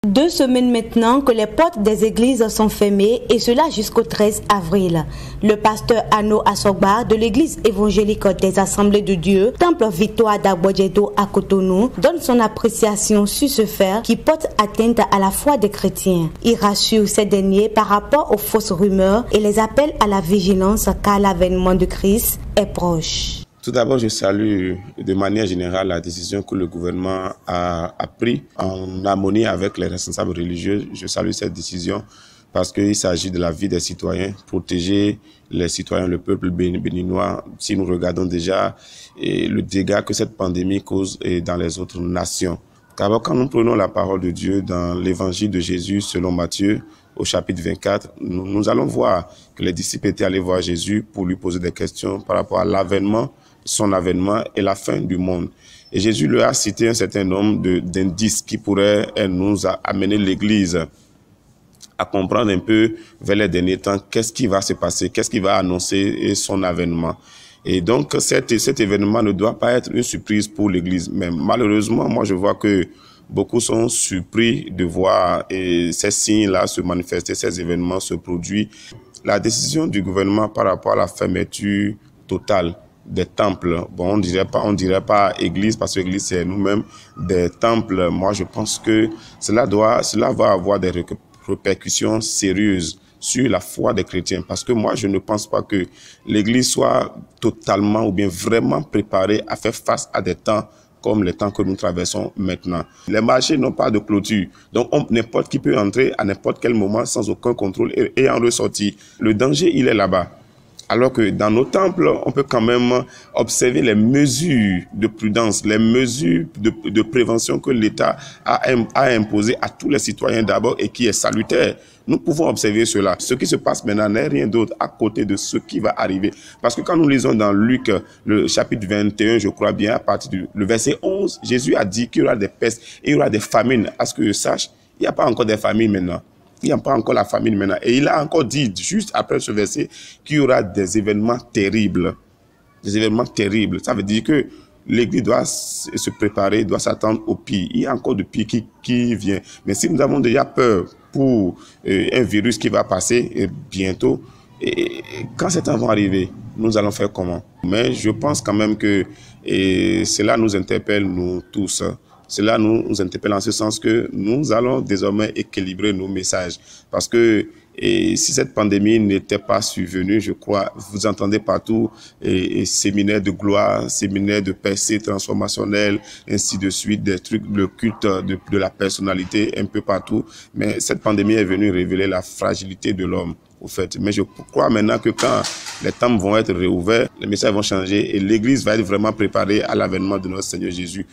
2 semaines maintenant que les portes des églises sont fermées et cela jusqu'au 13 avril. Le pasteur Anno Assogba de l'église évangélique des Assemblées de Dieu, Temple Victoire d'Agbodjedo à Cotonou, donne son appréciation sur ce fait qui porte atteinte à la foi des chrétiens. Il rassure ces derniers par rapport aux fausses rumeurs et les appelle à la vigilance car l'avènement de Christ est proche. Tout d'abord, je salue de manière générale la décision que le gouvernement a prise en harmonie avec les responsables religieux. Je salue cette décision parce qu'il s'agit de la vie des citoyens, protéger les citoyens, le peuple béninois. Si nous regardons déjà le dégât que cette pandémie cause dans les autres nations. Car quand nous prenons la parole de Dieu dans l'évangile de Jésus selon Matthieu, au chapitre 24, nous allons voir que les disciples étaient allés voir Jésus pour lui poser des questions par rapport à l'avènement, son avènement et la fin du monde. Et Jésus leur a cité un certain nombre d'indices qui pourraient nous amener l'Église à comprendre un peu vers les derniers temps qu'est-ce qui va se passer, qu'est-ce qui va annoncer son avènement. Et donc cet événement ne doit pas être une surprise pour l'Église. Mais malheureusement, moi je vois que beaucoup sont surpris de voir ces signes-là se manifester, ces événements se produire. La décision du gouvernement par rapport à la fermeture totale des temples, bon, on dirait pas église parce que l'église c'est nous-mêmes, des temples. Moi, je pense que cela va avoir des répercussions sérieuses sur la foi des chrétiens. Parce que moi, je ne pense pas que l'église soit totalement ou bien vraiment préparée à faire face à des temps comme les temps que nous traversons maintenant. Les marchés n'ont pas de clôture, donc n'importe qui peut entrer à n'importe quel moment sans aucun contrôle et en ressortir. Le danger, il est là-bas. Alors que dans nos temples, on peut quand même observer les mesures de prudence, les mesures de prévention que l'État a imposées à tous les citoyens d'abord et qui est salutaire. Nous pouvons observer cela. Ce qui se passe maintenant n'est rien d'autre à côté de ce qui va arriver. Parce que quand nous lisons dans Luc, le chapitre 21, je crois bien, à partir du verset 11, Jésus a dit qu'il y aura des pestes et il y aura des famines. À ce que je sache, il n'y a pas encore des famines maintenant. Il n'y a pas encore la famine maintenant. Et il a encore dit, juste après ce verset, qu'il y aura des événements terribles. Des événements terribles. Ça veut dire que l'Église doit se préparer, doit s'attendre au pire. Il y a encore du pire qui vient. Mais si nous avons déjà peur pour un virus qui va passer bientôt, quand ces temps vont arriver, nous allons faire comment? Mais je pense quand même que cela nous interpelle, nous tous. Cela nous interpelle en ce sens que nous allons désormais équilibrer nos messages. Parce que si cette pandémie n'était pas survenue, je crois, vous entendez partout séminaires de gloire, séminaires de percée transformationnelle, ainsi de suite, des trucs, le culte de la personnalité un peu partout. Mais cette pandémie est venue révéler la fragilité de l'homme. Au fait. Mais je crois maintenant que quand les temps vont être réouverts, les messages vont changer et l'Église va être vraiment préparée à l'avènement de notre Seigneur Jésus.